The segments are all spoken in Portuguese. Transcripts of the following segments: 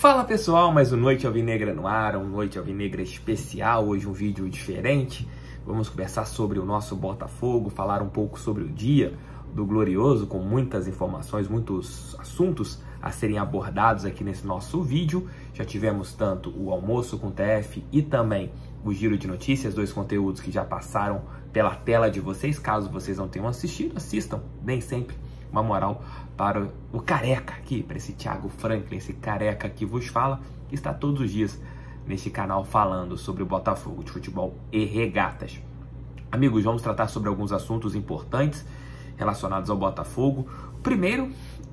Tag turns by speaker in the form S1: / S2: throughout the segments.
S1: Fala pessoal, mais um Noite Alvinegra no ar, um Noite Alvinegra especial, hoje um vídeo diferente. Vamos conversar sobre o nosso Botafogo, falar um pouco sobre o dia do Glorioso, com muitas informações, muitos assuntos a serem abordados aqui nesse nosso vídeo. Já tivemos tanto o almoço com o TF e também o Giro de Notícias, dois conteúdos que já passaram pela tela de vocês. Caso vocês não tenham assistido, assistam, nem sempre uma moral para o careca aqui, para esse Thiago Franklin, esse careca que vos fala, que está todos os dias neste canal falando sobre o Botafogo de futebol e regatas. Amigos, vamos tratar sobre alguns assuntos importantes relacionados ao Botafogo. Primeiro,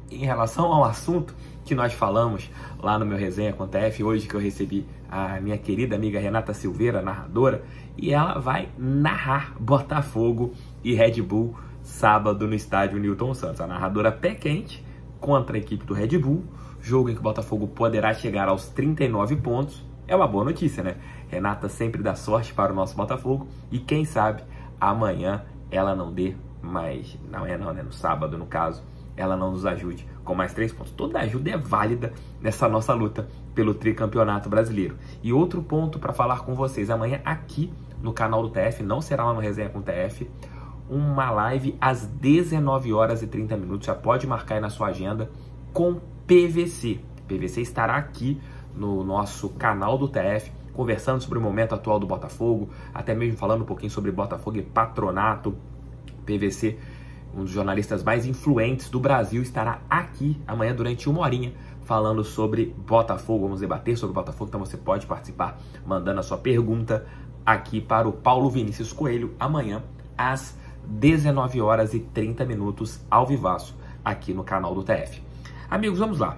S1: em relação ao assunto que nós falamos lá no meu Resenha com o TF, hoje que eu recebi a minha querida amiga Renata Silveira, narradora, e ela vai narrar Botafogo e Red Bull sábado no estádio Newton Santos. A narradora pé quente contra a equipe do Red Bull, jogo em que o Botafogo poderá chegar aos 39 pontos. É uma boa notícia, né? Renata sempre dá sorte para o nosso Botafogo e quem sabe amanhã ela não dê mais, no sábado no caso, ela não nos ajude com mais 3 pontos. Toda ajuda é válida nessa nossa luta pelo tricampeonato brasileiro. E outro ponto para falar com vocês, amanhã aqui no canal do TF, não será lá no Resenha com o TF, uma live às 19 horas e 30 minutos, já pode marcar aí na sua agenda, com PVC. PVC estará aqui no nosso canal do TF, conversando sobre o momento atual do Botafogo, até mesmo falando um pouquinho sobre Botafogo e Patronato. PVC, um dos jornalistas mais influentes do Brasil, estará aqui amanhã durante uma horinha falando sobre Botafogo. Vamos debater sobre Botafogo, então você pode participar mandando a sua pergunta aqui para o Paulo Vinícius Coelho amanhã às 19 horas e 30 minutos ao vivaço aqui no canal do TF. Amigos, vamos lá.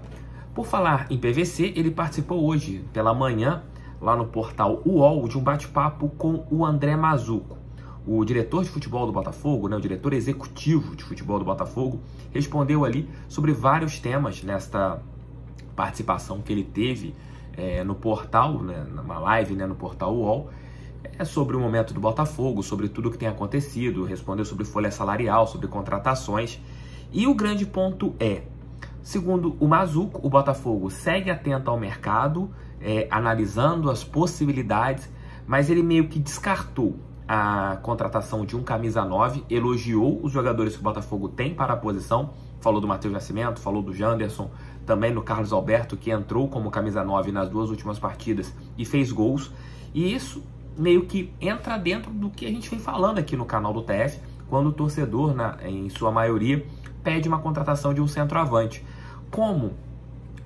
S1: Por falar em PVC, ele participou hoje pela manhã lá no portal UOL de um bate-papo com o André Mazzuco. O diretor de futebol do Botafogo, né, o diretor executivo de futebol do Botafogo, respondeu ali sobre vários temas nesta participação que ele teve no portal, né, numa live, né, no portal UOL, sobre o momento do Botafogo, sobre tudo que tem acontecido, respondeu sobre folha salarial, sobre contratações. E o grande ponto é, segundo o Mazzuco, o Botafogo segue atento ao mercado, analisando as possibilidades, mas ele meio que descartou a contratação de um camisa 9, elogiou os jogadores que o Botafogo tem para a posição, falou do Matheus Nascimento, falou do Janderson, também do Carlos Alberto, que entrou como camisa 9 nas duas últimas partidas e fez gols, e isso meio que entra dentro do que a gente vem falando aqui no canal do TF, quando o torcedor, em sua maioria, pede uma contratação de um centroavante. Como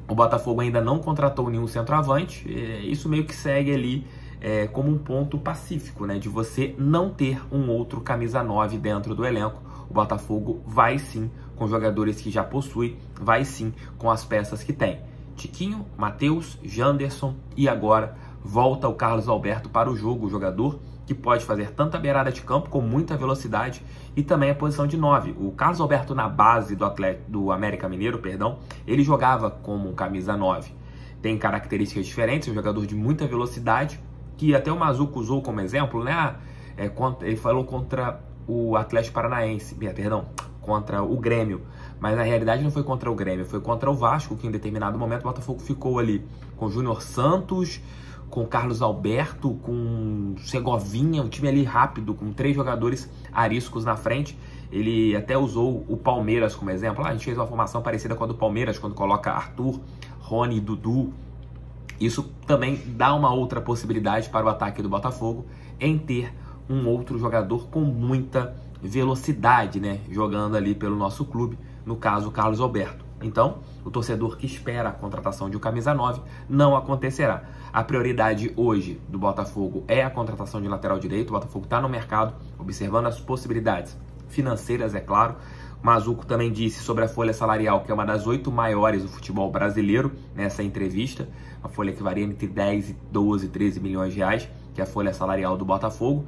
S1: o Botafogo ainda não contratou nenhum centroavante, isso meio que segue ali como um ponto pacífico, né, de você não ter um outro camisa 9 dentro do elenco. O Botafogo vai sim com jogadores que já possui, vai sim com as peças que tem. Tiquinho, Matheus, Janderson e agora volta o Carlos Alberto para o jogo, o jogador que pode fazer tanto a beirada de campo com muita velocidade e também a posição de 9. O Carlos Alberto na base do América Mineiro, ele jogava como um camisa 9. Tem características diferentes, é um jogador de muita velocidade, que até o Mazzuco usou como exemplo, né? Ele falou contra o Atlético Paranaense, contra o Grêmio, mas na realidade não foi contra o Grêmio, foi contra o Vasco, que em determinado momento o Botafogo ficou ali com o Júnior Santos, com Carlos Alberto, com Segovinha, um time ali rápido, com 3 jogadores ariscos na frente. Ele até usou o Palmeiras como exemplo. A gente fez uma formação parecida com a do Palmeiras, quando coloca Arthur, Rony e Dudu. Isso também dá uma outra possibilidade para o ataque do Botafogo em ter um outro jogador com muita velocidade, né, jogando ali pelo nosso clube, no caso o Carlos Alberto. Então, o torcedor que espera a contratação de um camisa 9 não acontecerá. A prioridade hoje do Botafogo é a contratação de lateral direito. O Botafogo está no mercado, observando as possibilidades financeiras, é claro. O Mazzuco também disse sobre a folha salarial, que é uma das 8 maiores do futebol brasileiro, nessa entrevista. Uma folha que varia entre 10, 12, 13 milhões de reais, que é a folha salarial do Botafogo,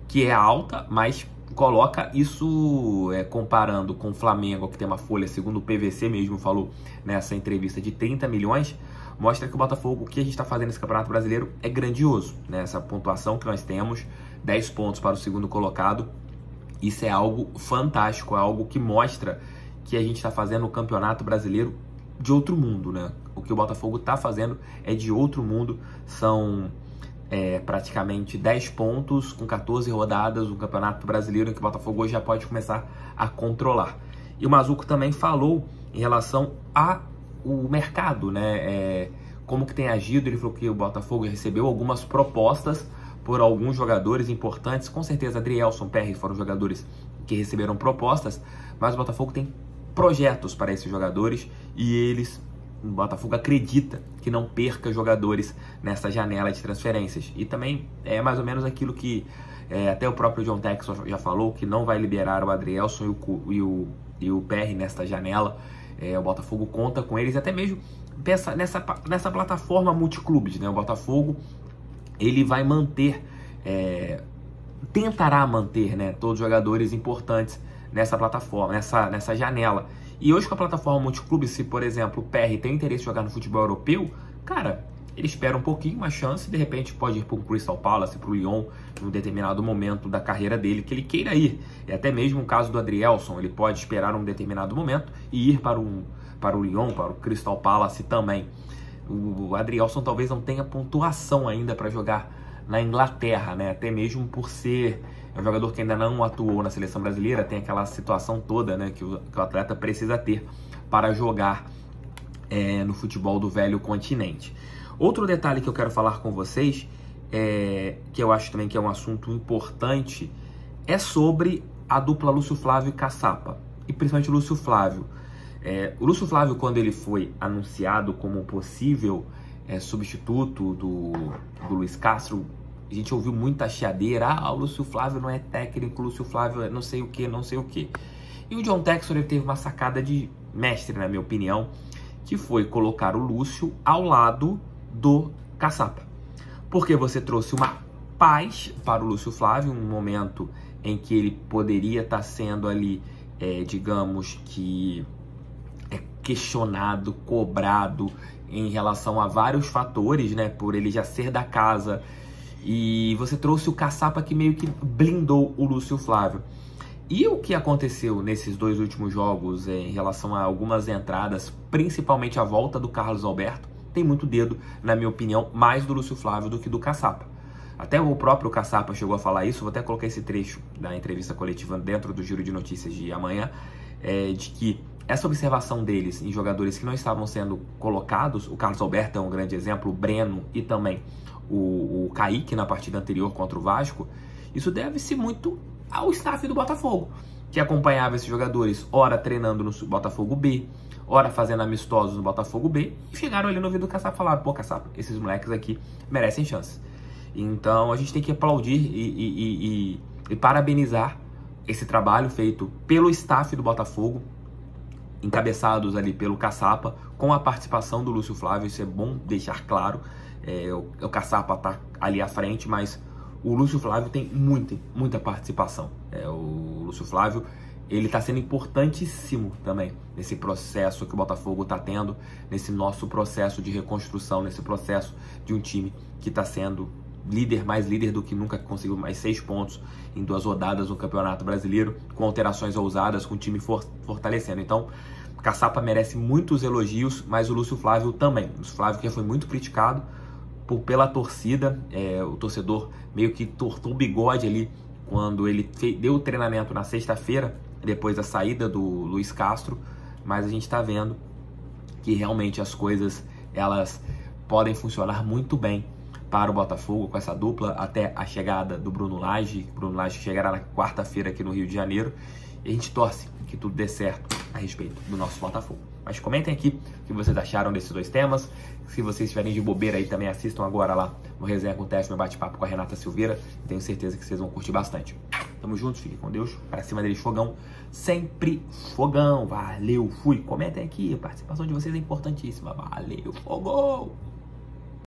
S1: que é alta, mas coloca isso comparando com o Flamengo, que tem uma folha, segundo o PVC mesmo falou nessa entrevista, de 30 milhões, mostra que o Botafogo, o que a gente está fazendo nesse Campeonato Brasileiro é grandioso, né? Essa pontuação que nós temos, 10 pontos para o segundo colocado, isso é algo fantástico, é algo que mostra que a gente está fazendo o Campeonato Brasileiro de outro mundo, né? que o Botafogo está fazendo é de outro mundo. São praticamente 10 pontos com 14 rodadas, um Campeonato Brasileiro que o Botafogo hoje já pode começar a controlar. E o Mazzuco também falou em relação ao mercado, né? Como que tem agido. Ele falou que o Botafogo recebeu algumas propostas por alguns jogadores importantes. Com certeza Adrielson, Perry foram jogadores que receberam propostas, mas o Botafogo tem projetos para esses jogadores e o Botafogo acredita que não perca jogadores nessa janela de transferências. E também é mais ou menos aquilo que até o próprio John Textor já falou, que não vai liberar o Adrielson e o Perry nesta janela. O Botafogo conta com eles, até mesmo pensa nessa plataforma multiclubes, né? O Botafogo ele vai manter, tentará manter, né, todos os jogadores importantes nessa plataforma, nessa janela. E hoje com a plataforma multiclube, se por exemplo o PR tem interesse em jogar no futebol europeu, cara, ele espera um pouquinho, uma chance, de repente pode ir para o Crystal Palace, para o Lyon, em um determinado momento da carreira dele, que ele queira ir. E até mesmo o caso do Adrielson, ele pode esperar um determinado momento e ir para o Lyon, para o Crystal Palace também. O Adrielson talvez não tenha pontuação ainda para jogar na Inglaterra, né? Até mesmo por ser um jogador que ainda não atuou na seleção brasileira, tem aquela situação toda, né, que o atleta precisa ter para jogar no futebol do velho continente. Outro detalhe que eu quero falar com vocês, que eu acho também que é um assunto importante, é sobre a dupla Lúcio Flávio e Caçapa, e principalmente o Lúcio Flávio. O Lúcio Flávio, quando ele foi anunciado como possível substituto do Luiz Castro, a gente ouviu muita chiadeira. O Lúcio Flávio não é técnico, o Lúcio Flávio é não sei o que, não sei o que. E o John Textor teve uma sacada de mestre, na minha opinião, que foi colocar o Lúcio ao lado do Caçapa. Porque você trouxe uma paz para o Lúcio Flávio, um momento em que ele poderia estar sendo ali, digamos que questionado, cobrado em relação a vários fatores, né, por ele já ser da casa, e você trouxe o Caçapa que meio que blindou o Lúcio Flávio. E o que aconteceu nesses dois últimos jogos em relação a algumas entradas, principalmente a volta do Carlos Alberto, tem muito dedo, na minha opinião, mais do Lúcio Flávio do que do Caçapa. Até o próprio Caçapa chegou a falar isso, vou até colocar esse trecho da entrevista coletiva dentro do Giro de Notícias de amanhã, de que essa observação deles em jogadores que não estavam sendo colocados, o Carlos Alberto é um grande exemplo, o Breno e também o Kaique na partida anterior contra o Vasco, isso deve-se muito ao staff do Botafogo, que acompanhava esses jogadores, ora treinando no Botafogo B, ora fazendo amistosos no Botafogo B, e chegaram ali no ouvido do Caçapa e falaram: pô, Caçapa, esses moleques aqui merecem chance. Então a gente tem que aplaudir e parabenizar esse trabalho feito pelo staff do Botafogo, encabeçados ali pelo Caçapa, com a participação do Lúcio Flávio. Isso é bom deixar claro. O Caçapa está ali à frente, mas o Lúcio Flávio tem muita participação. O Lúcio Flávio, ele está sendo importantíssimo também nesse processo que o Botafogo está tendo, nesse nosso processo de reconstrução, nesse processo de um time que está sendo mais líder do que nunca, conseguiu mais 6 pontos em 2 rodadas no Campeonato Brasileiro, com alterações ousadas, com o time fortalecendo. Então, Caçapa merece muitos elogios, mas o Lúcio Flávio também. O Lúcio Flávio que já foi muito criticado pela torcida, o torcedor meio que tortou o bigode ali quando ele deu o treinamento na sexta-feira, depois da saída do Luiz Castro, mas a gente está vendo que realmente as coisas elas podem funcionar muito bem para o Botafogo com essa dupla, até a chegada do Bruno Lage. Bruno Lage chegará na quarta-feira aqui no Rio de Janeiro, e a gente torce que tudo dê certo a respeito do nosso Botafogo. Mas comentem aqui o que vocês acharam desses dois temas. Se vocês estiverem de bobeira aí, também assistam agora lá no Resenha com o TF, meu bate-papo com a Renata Silveira. Tenho certeza que vocês vão curtir bastante. Tamo juntos, fiquem com Deus. Para cima deles, fogão. Sempre fogão. Valeu, fui. Comentem aqui, a participação de vocês é importantíssima. Valeu, fogão!